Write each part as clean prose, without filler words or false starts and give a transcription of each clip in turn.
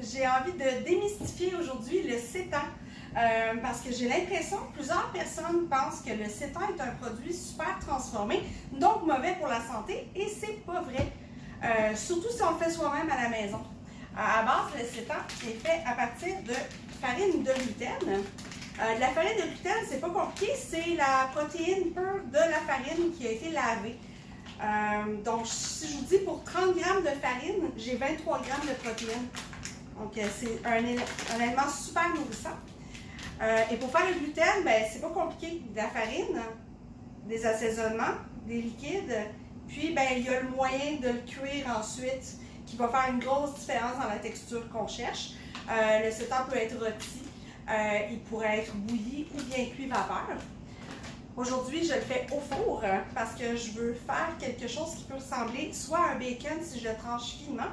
j'ai envie de démystifier aujourd'hui le sétan. Parce que j'ai l'impression que plusieurs personnes pensent que le sétan est un produit super transformé, donc mauvais pour la santé, et c'est pas vrai. Surtout si on le fait soi-même à la maison. À base, le sétan est fait à partir de farine de gluten. La farine de gluten, c'est pas compliqué, c'est la protéine pure de la farine qui a été lavée. Donc, si je vous dis pour 30 g de farine, j'ai 23 g de protéines. Donc, c'est un aliment super nourrissant. Et pour faire le gluten, ben, c'est pas compliqué. De la farine, des assaisonnements, des liquides, puis ben, il y a le moyen de le cuire ensuite qui va faire une grosse différence dans la texture qu'on cherche. Le sétan peut être rôti, il pourrait être bouilli ou bien cuit vapeur. Aujourd'hui, je le fais au four parce que je veux faire quelque chose qui peut ressembler soit à un bacon si je le tranche finement,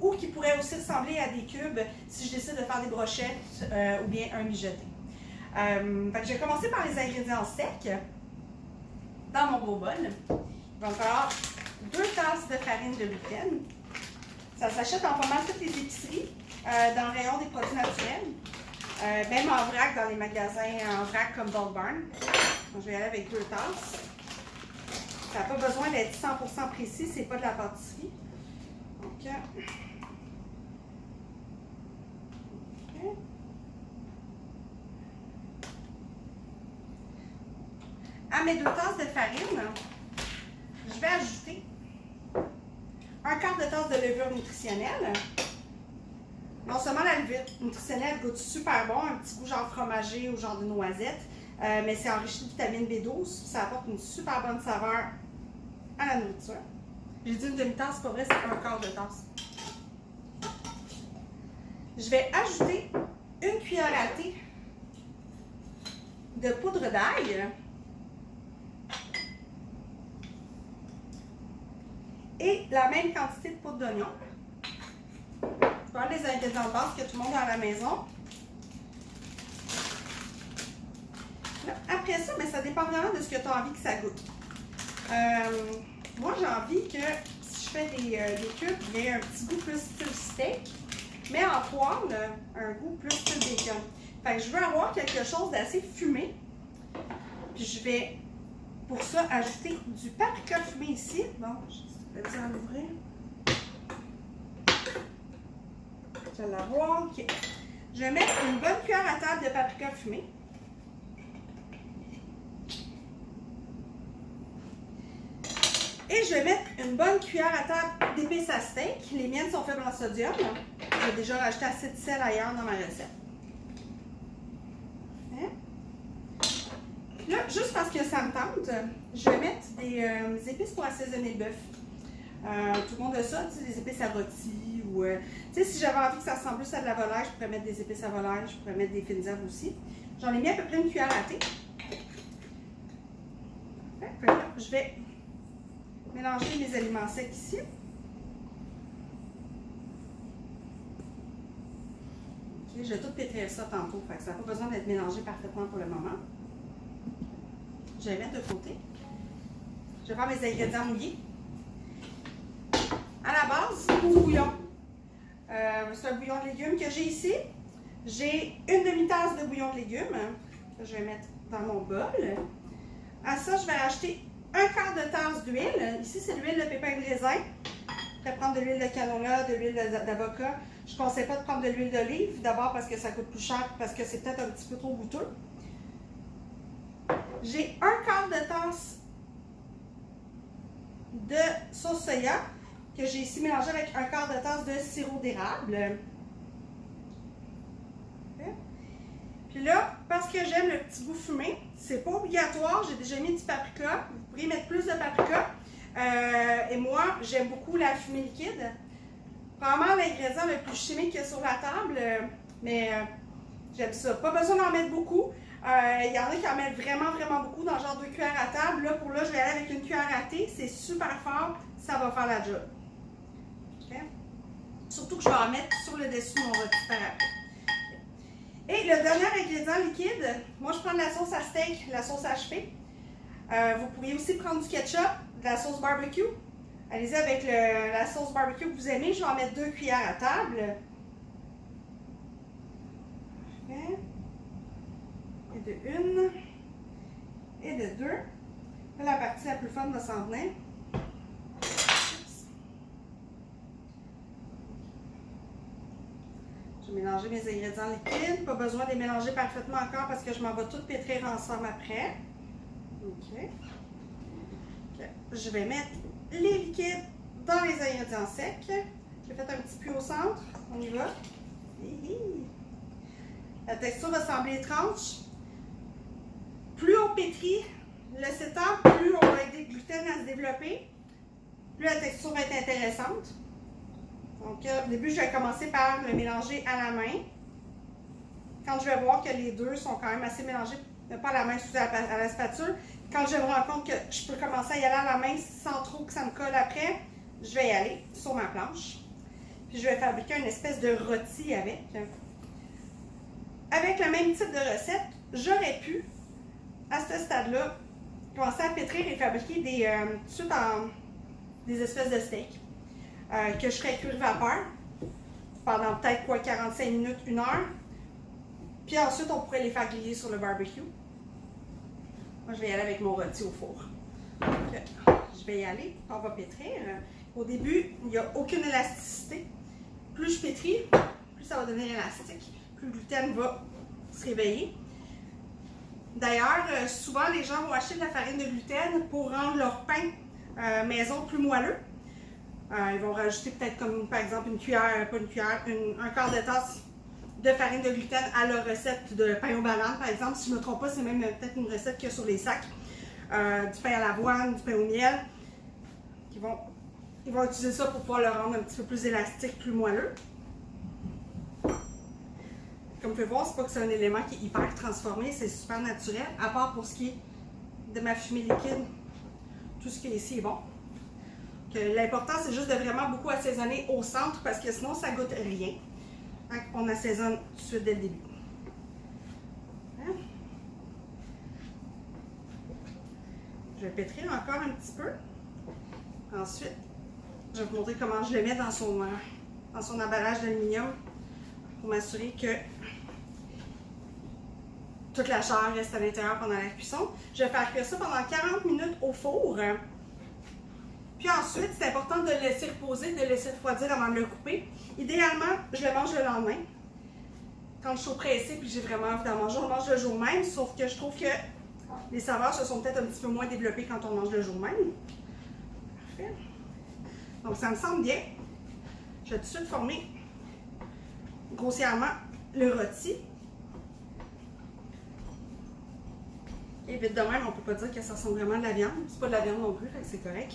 ou qui pourrait aussi ressembler à des cubes si je décide de faire des brochettes ou bien un mijoté. Je vais commencer par les ingrédients secs. Dans mon gros bol, il va me falloir 2 tasses de farine de gluten. Ça s'achète en pas mal toutes les épiceries, dans le rayon des produits naturels, même en vrac dans les magasins en vrac comme Bulk Barn. Donc, je vais y aller avec 2 tasses. Ça n'a pas besoin d'être 100% précis, c'est pas de la pâtisserie. Donc, à mes 2 tasses de farine, je vais ajouter 1/4 de tasse de levure nutritionnelle. Non seulement la levure nutritionnelle goûte super bon, un petit goût genre fromager ou genre de noisette, mais c'est enrichi de vitamine B12, ça apporte une super bonne saveur à la nourriture. J'ai dit une demi-tasse, c'est pas vrai, c'est 1/4 de tasse. Je vais ajouter une cuillère à thé de poudre d'ail et la même quantité de poudre d'oignon. Voilà les ingrédients de base que tout le monde a à la maison. Là, après ça, ça dépend vraiment de ce que tu as envie que ça goûte. Moi, j'ai envie que si je fais des cubes, il y ait un petit goût plus style steak, mais en poêle, un goût plus style bacon. Fait que je veux avoir quelque chose d'assez fumé. Puis je vais, pour ça, ajouter du paprika fumé ici. Bon, je vais dire l'ouvrir. Je vais l'avoir. OK. Je vais mettre une bonne cuillère à table de paprika fumé. Et je vais mettre une bonne cuillère à table d'épices à steak. Les miennes sont faibles en sodium. J'ai déjà rajouté assez de sel ailleurs dans ma recette. Là, juste parce que ça me tente, je vais mettre des épices pour assaisonner le bœuf. Tout le monde a ça, des épices à rôti ou si j'avais envie que ça ressemble plus à de la volaille, je pourrais mettre des épices à volaille, je pourrais mettre des fines herbes aussi. J'en ai mis à peu près une cuillère à thé. Je vais mélanger mes aliments secs ici. Okay, je vais tout pétrir ça tantôt, fait que ça n'a pas besoin d'être mélangé parfaitement pour le moment. Je vais mettre de côté. Je vais faire mes ingrédients mouillés. À la base, du bouillon. C'est un bouillon de légumes que j'ai ici. J'ai une demi-tasse de bouillon de légumes que je vais mettre dans mon bol. À ça, je vais rajouter 1/4 de tasse d'huile. Ici, c'est de l'huile de pépins de raisin. Je vais prendre de l'huile de canola, de l'huile d'avocat. Je ne conseille pas de prendre de l'huile d'olive. D'abord parce que ça coûte plus cher, parce que c'est peut-être un petit peu trop goûteux. J'ai 1/4 de tasse de sauce soya que j'ai ici mélangé avec 1/4 de tasse de sirop d'érable. Puis là, parce que j'aime le petit goût fumé, c'est pas obligatoire, j'ai déjà mis du paprika. Vous pourriez mettre plus de paprika. Et moi, j'aime beaucoup la fumée liquide. Probablement l'ingrédient le plus chimique qu'il y a sur la table, mais j'aime ça. Pas besoin d'en mettre beaucoup. Il y en a qui en mettent vraiment, vraiment beaucoup, dans genre 2 cuillères à table. Là, pour là, je vais aller avec une cuillère à thé. C'est super fort, ça va faire la job. Okay? Surtout que je vais en mettre sur le dessus de mon rôti par après. Et le dernier ingrédient liquide, moi je prends de la sauce à steak, la sauce HP. Vous pourriez aussi prendre du ketchup, de la sauce barbecue. Allez-y avec la sauce barbecue que vous aimez. Je vais en mettre 2 cuillères à table. Parfait. Et de une. Et de deux. Là, la partie la plus fun va s'en venir. Je vais mélanger mes ingrédients liquides. Pas besoin de les mélanger parfaitement encore parce que je m'en vais tout pétrir ensemble après. OK. Je vais mettre les liquides dans les ingrédients secs. J'ai fait un petit puits au centre. On y va. La texture va sembler étrange. Plus on pétrit le sétard, plus on va aider le gluten à se développer. Plus la texture va être intéressante. Donc, au début, je vais commencer par le mélanger à la main. Quand je vais voir que les deux sont quand même assez mélangés, pas à la main, à la spatule, quand je me rends compte que je peux commencer à y aller à la main sans trop que ça me colle après, je vais y aller sur ma planche. Puis, je vais fabriquer une espèce de rôti avec. Avec le même type de recette, j'aurais pu, à ce stade-là, commencer à pétrir et fabriquer des espèces de steaks que je ferais cuire vapeur pendant peut-être 45 minutes, 1 heure. Puis ensuite, on pourrait les faire griller sur le barbecue. Moi, je vais y aller avec mon rôti au four. Donc, je vais y aller, on va pétrir. Au début, il n'y a aucune élasticité. Plus je pétris, plus ça va devenir élastique, plus le gluten va se réveiller. D'ailleurs, souvent, les gens vont acheter de la farine de gluten pour rendre leur pain maison plus moelleux. Ils vont rajouter peut-être comme, par exemple, une cuillère, pas une cuillère, un quart de tasse de farine de gluten à leur recette de pain aux bananes, par exemple. Si je ne me trompe pas, c'est même peut-être une recette qu'il y a sur les sacs. Du pain à l'avoine, du pain au miel. Ils vont utiliser ça pour pouvoir le rendre un petit peu plus élastique, plus moelleux. Comme vous pouvez voir, c'est pas que c'est un élément qui est hyper transformé, c'est super naturel, à part pour ce qui est de ma fumée liquide. Tout ce qui est ici est bon. L'important, c'est juste de vraiment beaucoup assaisonner au centre parce que sinon, ça goûte rien. Donc, on assaisonne tout de suite dès le début. Hein? Je vais pétrir encore un petit peu. Ensuite, je vais vous montrer comment je le mets dans son emballage d'aluminium pour m'assurer que toute la chair reste à l'intérieur pendant la cuisson. Je vais faire cuire ça pendant 40 minutes au four. Puis ensuite, c'est important de le laisser reposer, de le laisser refroidir avant de le couper. Idéalement, je le mange le lendemain. Quand je suis pressée puis j'ai vraiment envie d'en manger, on le mange le jour même, sauf que je trouve que les saveurs se sont peut-être un petit peu moins développées quand on mange le jour même. Parfait. Donc ça me semble bien. Je vais tout de suite former grossièrement le rôti. Et vite de même, on ne peut pas dire que ça ressemble vraiment à de la viande. C'est pas de la viande non plus, c'est correct.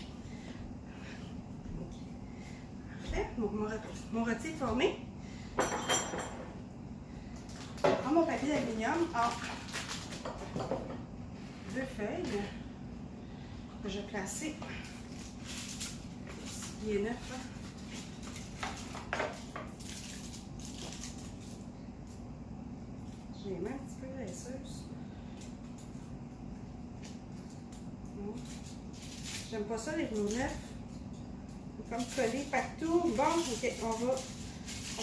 Parfait. Donc, mon rôti est formé. Je prends mon papier d'aluminium en 2 feuilles. Je vais placer ce qui est neuf. J'ai les mains un petit peu graisseuses. J'aime pas ça les rouleaux neufs. Comme collé partout. Bon, ok, on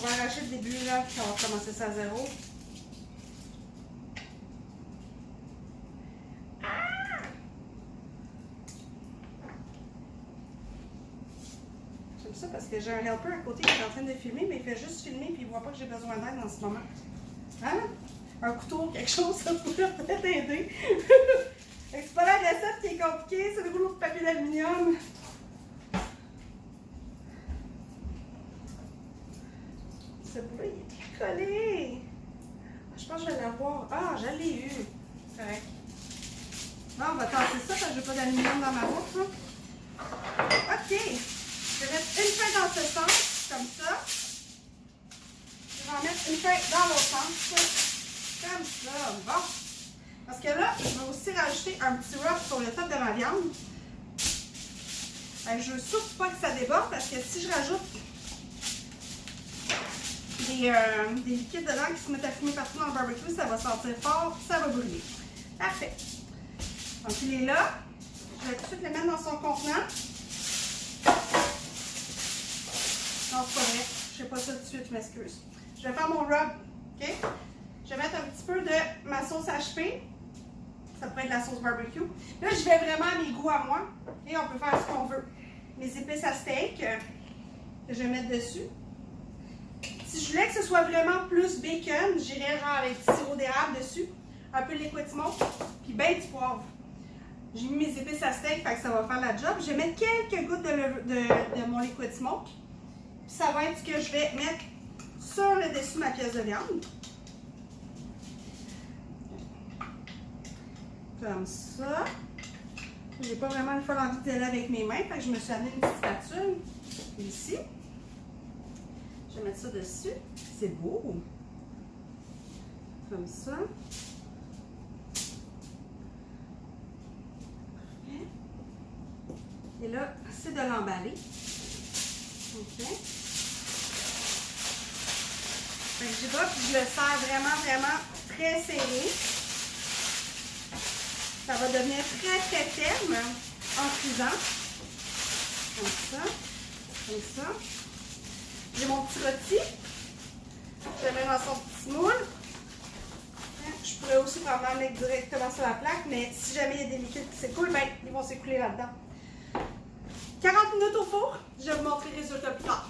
va arracher le début là, puis on va commencer ça à zéro. Ah! J'aime ça parce que j'ai un helper à côté qui est en train de filmer, mais il fait juste filmer puis il voit pas que j'ai besoin d'aide en ce moment. Hein? Un couteau, quelque chose, ça pourrait peut-être aider. C'est pas la recette qui est compliquée, c'est le rouleau de papier d'aluminium. Ce bout-là, il est collé. Je pense que je vais l'avoir. Ah, je l'ai eu. Correct. Bon, on va tasser ça parce que j'ai pas d'aluminium dans ma bouche. Hein. OK. Je vais mettre une feuille dans ce sens, comme ça. Je vais en mettre une feuille dans l'autre sens. Comme ça. Bon. Parce que là, je vais aussi rajouter un petit rub sur le top de ma viande. Je ne veux surtout pas que ça déborde parce que si je rajoute des liquides dedans qui se mettent à fumer partout dans le barbecue, ça va sentir fort, ça va brûler. Parfait. Donc il est là. Je vais tout de suite le mettre dans son contenant. Non, c'est pas vrai. Je ne fais pas ça tout de suite, je m'excuse. Je vais faire mon rub. OK? Je vais mettre un petit peu de ma sauce HP. Ça pourrait être la sauce barbecue. Là, je vais vraiment à mes goûts à moi. Et on peut faire ce qu'on veut. Mes épices à steak que je vais mettre dessus. Si je voulais que ce soit vraiment plus bacon, j'irais genre avec du sirop d'érable dessus. Un peu de liquid smoke. Puis ben du poivre. J'ai mis mes épices à steak, fait que ça va faire la job. Je vais mettre quelques gouttes de mon liquid smoke. Puis ça va être ce que je vais mettre sur le dessus de ma pièce de viande. Comme ça. J'ai pas vraiment le fol envie d'y aller avec mes mains, fait que je me suis amené une petite spatule ici. Je vais mettre ça dessus. C'est beau. Comme ça. Et là, c'est de l'emballer. OK. Fait que j'y vais, puis je le serre vraiment très serré. Ça va devenir très ferme en cuisant. Comme ça. Comme ça. J'ai mon petit rôti. Je le mets dans son petit moule. Je pourrais aussi probablement le mettre directement sur la plaque, mais si jamais il y a des liquides qui s'écoulent, ben, ils vont s'écouler là-dedans. 40 minutes au four, je vais vous montrer le résultat plus tard.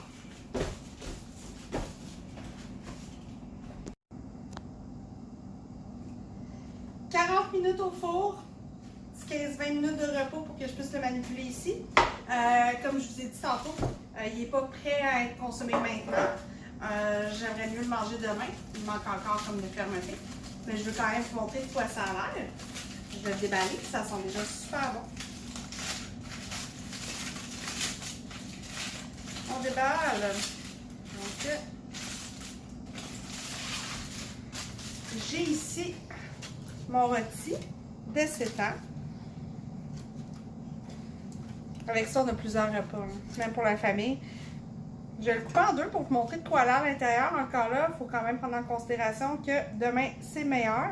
« 40 minutes au four, 15-20 minutes de repos pour que je puisse le manipuler ici. Comme je vous ai dit tantôt, il n'est pas prêt à être consommé maintenant. J'aimerais mieux le manger demain. Il manque encore comme de fermeté. Mais je veux quand même vous montrer de quoi ça a l'air. Je vais le déballer, ça sent déjà super bon. On déballe. Donc, j'ai ici mon rôti de 7 ans. Avec ça, on a plusieurs repas, même pour la famille. Je vais le couper en deux pour vous montrer de quoi elle a à l'intérieur. Encore là, il faut quand même prendre en considération que demain, c'est meilleur.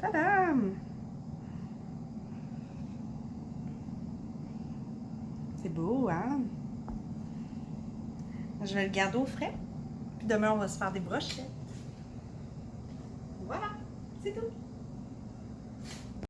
Tadam! C'est beau, hein? Je vais le garder au frais. Puis demain, on va se faire des brochettes. Voilà, c'est tout.